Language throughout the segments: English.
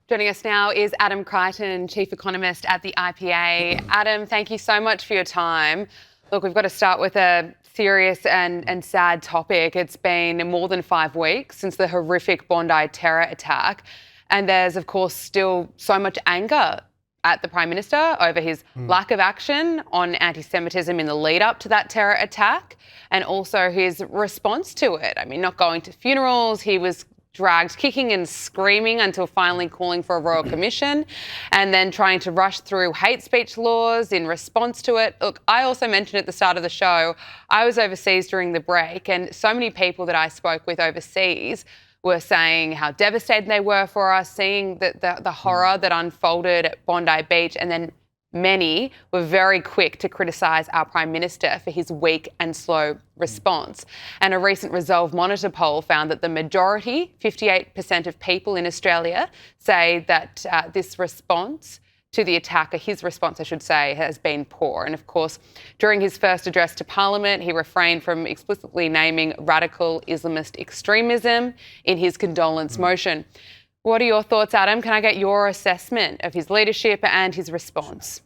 Joining us now is Adam Creighton, Chief Economist at the IPA. Adam, thank you so much for your time. Look, we've got to start with a serious and sad topic. It's been more than 5 weeks since the horrific Bondi terror attack. And there's, of course, still so much anger at the Prime Minister over his lack of action on anti-Semitism in the lead up to that terror attack, and also his response to it. I mean, not going to funerals, he was dragged kicking and screaming until finally calling for a royal commission, and then trying to rush through hate speech laws in response to it. Look, I also mentioned at the start of the show, I was overseas during the break, and so many people that I spoke with overseas were saying how devastated they were for us, seeing the horror that unfolded at Bondi Beach, and then many were very quick to criticise our Prime Minister for his weak and slow response. And a recent Resolve Monitor poll found that the majority, 58% of people in Australia, say that this response to the attack, or his response, I should say, has been poor. And of course, during his first address to Parliament, he refrained from explicitly naming radical Islamist extremism in his condolence motion. What are your thoughts, Adam? Can I get your assessment of his leadership and his response?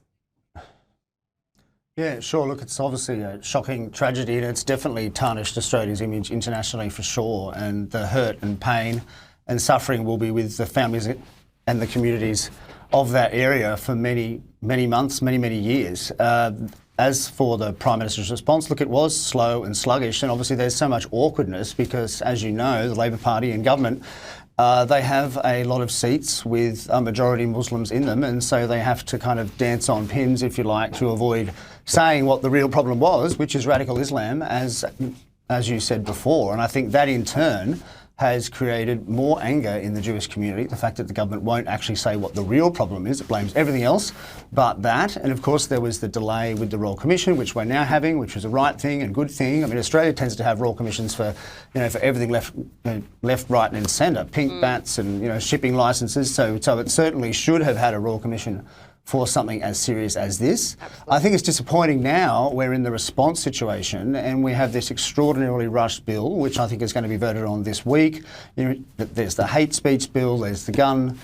Yeah, sure. Look, it's obviously a shocking tragedy, and it's definitely tarnished Australia's image internationally for sure. And the hurt and pain and suffering will be with the families and the communities of that area for many, many months, many, many years. As for the Prime Minister's response, look, it was slow and sluggish, and obviously there's so much awkwardness because, as you know, the Labor Party and government, they have a lot of seats with a majority Muslims in them, and so they have to kind of dance on pins, if you like, to avoid saying what the real problem was, which is radical Islam, as you said before. And I think that in turn has created more anger in the Jewish community, the fact that the government won't actually say what the real problem is. It blames everything else but that. And of course there was the delay with the Royal Commission, which we're now having, which was a right thing and good thing. I mean, Australia tends to have Royal Commissions for, for everything left, right and centre, pink bats and, shipping licences. So it certainly should have had a Royal Commission for something as serious as this. Absolutely. I think it's disappointing now we're in the response situation and we have this extraordinarily rushed bill, which I think is going to be voted on this week. There's the hate speech bill, there's the gun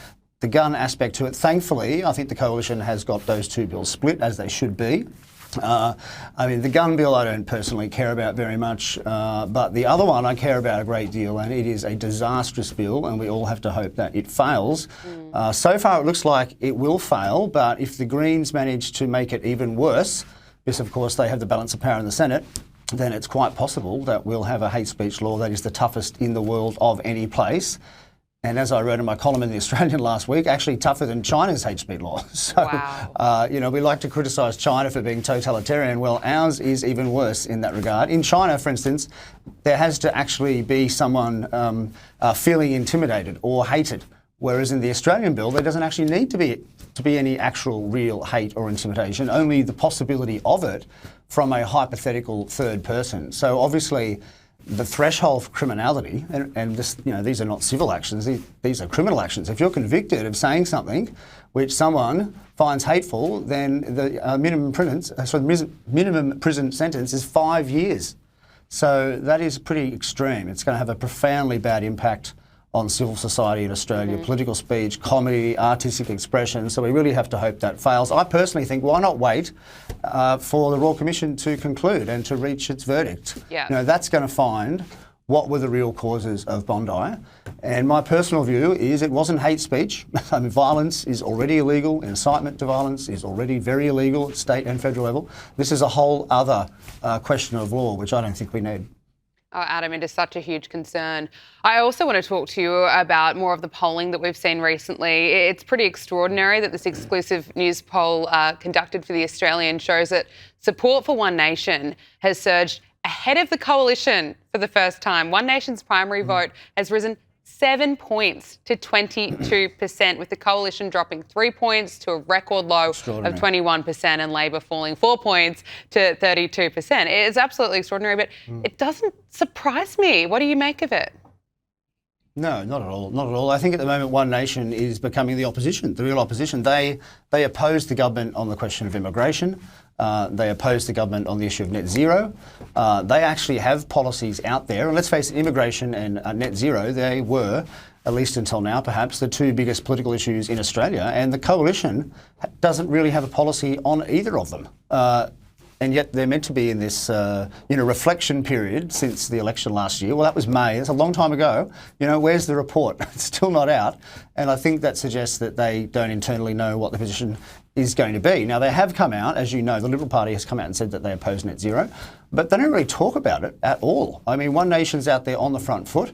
aspect to it. Thankfully, I think the coalition has got those two bills split, as they should be. The gun bill I don't personally care about very much, but the other one I care about a great deal, and it is a disastrous bill, and we all have to hope that it fails. So far it looks like it will fail, but if the Greens manage to make it even worse, because of course they have the balance of power in the Senate, then it's quite possible that we'll have a hate speech law that is the toughest in the world of any place. And as I wrote in my column in The Australian last week, actually tougher than China's hate speech law. So, wow. We like to criticise China for being totalitarian. Well, ours is even worse in that regard. In China, for instance, there has to actually be someone feeling intimidated or hated, whereas in the Australian bill, there doesn't actually need to be any actual real hate or intimidation, only the possibility of it from a hypothetical third person. So obviously, the threshold for criminality, and this, these are not civil actions, these are criminal actions. If you're convicted of saying something which someone finds hateful, then the minimum prison sentence is 5 years. So that is pretty extreme. It's going to have a profoundly bad impact on civil society in Australia, political speech, comedy, artistic expression. So we really have to hope that fails. I personally think, why not wait for the Royal Commission to conclude and to reach its verdict? Yeah. That's going to find what were the real causes of Bondi. And my personal view is it wasn't hate speech. I mean, violence is already illegal. Incitement to violence is already very illegal at state and federal level. This is a whole other question of law, which I don't think we need. Oh, Adam, it is such a huge concern. I also want to talk to you about more of the polling that we've seen recently. It's pretty extraordinary that this exclusive news poll conducted for The Australian shows that support for One Nation has surged ahead of the coalition for the first time. One Nation's primary vote has risen 7 points to 22%, with the coalition dropping 3 points to a record low of 21% and Labor falling 4 points to 32%. It's absolutely extraordinary, but it doesn't surprise me. What do you make of it? No, not at all. Not at all. I think at the moment One Nation is becoming the opposition, the real opposition. They oppose the government on the question of immigration. They oppose the government on the issue of net zero. They actually have policies out there. And let's face it, immigration and net zero, they were at least until now perhaps, the two biggest political issues in Australia, and the coalition doesn't really have a policy on either of them. And yet they're meant to be in this, reflection period since the election last year. Well, that was May. It's a long time ago. Where's the report? It's still not out. And I think that suggests that they don't internally know what the position is going to be. Now, they have come out, as you know, the Liberal Party has come out and said that they oppose net zero, but they don't really talk about it at all. I mean, One Nation's out there on the front foot.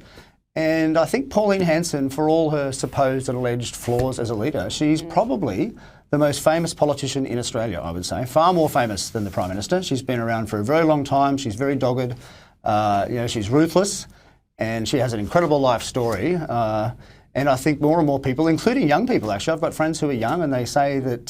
And I think Pauline Hanson, for all her supposed and alleged flaws as a leader, she's probably the most famous politician in Australia, I would say. Far more famous than the Prime Minister. She's been around for a very long time. She's very dogged. She's ruthless, and she has an incredible life story. And I think more and more people, including young people, actually, I've got friends who are young, and they say that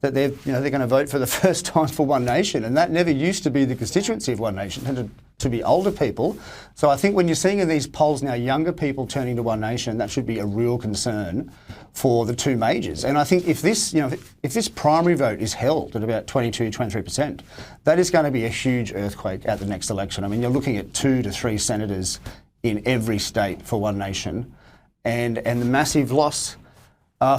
they're going to vote for the first time for One Nation, and that never used to be the constituency of One Nation. It tended to be older people. So I think when you're seeing in these polls now younger people turning to One Nation, that should be a real concern for the two majors. And I think if this primary vote is held at about 22-23%, that is going to be a huge earthquake at the next election. I mean, you're looking at 2 to 3 senators in every state for One Nation, and the massive loss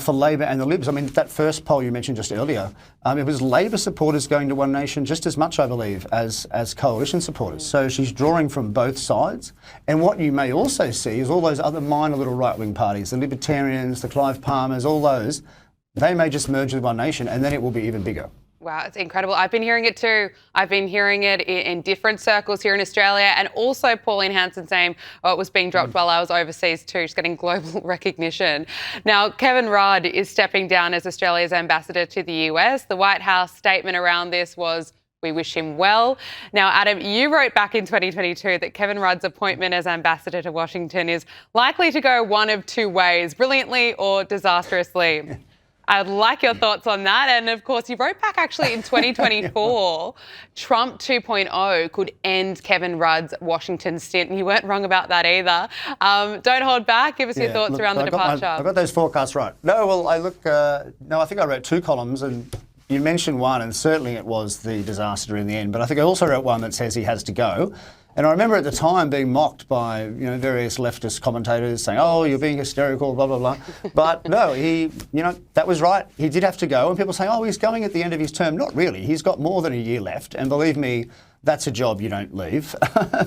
for Labor and the Libs. I mean, that first poll you mentioned just earlier, it was Labor supporters going to One Nation just as much, I believe, as coalition supporters. So she's drawing from both sides. And what you may also see is all those other minor little right-wing parties, the Libertarians, the Clive Palmers, all those, they may just merge with One Nation, and then it will be even bigger. Wow, it's incredible. I've been hearing it too. I've been hearing it in different circles here in Australia, and also Pauline Hanson saying, it was being dropped while I was overseas too. She's getting global recognition. Now, Kevin Rudd is stepping down as Australia's ambassador to the US. The White House statement around this was, we wish him well. Now, Adam, you wrote back in 2022 that Kevin Rudd's appointment as ambassador to Washington is likely to go one of two ways, brilliantly or disastrously. I'd like your thoughts on that. And of course, you wrote back actually in 2024, Trump 2.0 could end Kevin Rudd's Washington stint. And you weren't wrong about that either. Don't hold back. Give us your thoughts around the departure. I got those forecasts right. No, well, I think I wrote 2 columns, and you mentioned one, and certainly it was the disaster in the end. But I think I also wrote one that says he has to go. And I remember at the time being mocked by various leftist commentators saying, "Oh, you're being hysterical, blah blah blah." But no, that was right. He did have to go, and people say, "Oh, he's going at the end of his term." Not really. He's got more than a year left, and believe me, that's a job you don't leave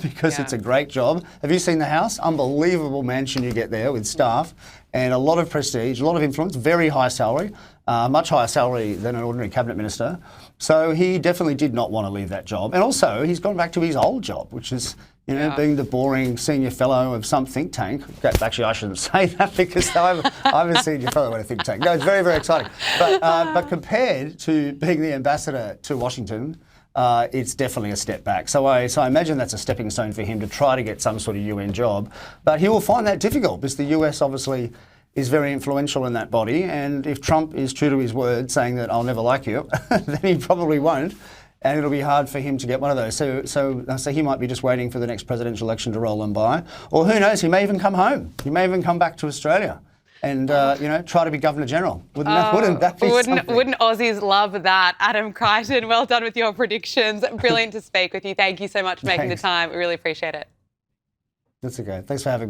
because it's a great job. Have you seen the house? Unbelievable mansion you get there with staff and a lot of prestige, a lot of influence, very high salary, much higher salary than an ordinary cabinet minister. So he definitely did not want to leave that job. And also, he's gone back to his old job, which is, being the boring senior fellow of some think tank. Actually, I shouldn't say that because I'm a senior fellow in a think tank. No, it's very, very exciting. But compared to being the ambassador to Washington, it's definitely a step back. So I imagine that's a stepping stone for him to try to get some sort of UN job. But he will find that difficult because the US obviously is very influential in that body. And if Trump is true to his word, saying that I'll never like you, then he probably won't. And it'll be hard for him to get one of those. So he might be just waiting for the next presidential election to roll on by. Or who knows, he may even come home. He may even come back to Australia and try to be Governor General. Wouldn't that be something? Wouldn't Aussies love that? Adam Creighton, well done with your predictions. Brilliant to speak with you. Thank you so much for making the time. We really appreciate it. That's okay. Thanks for having me.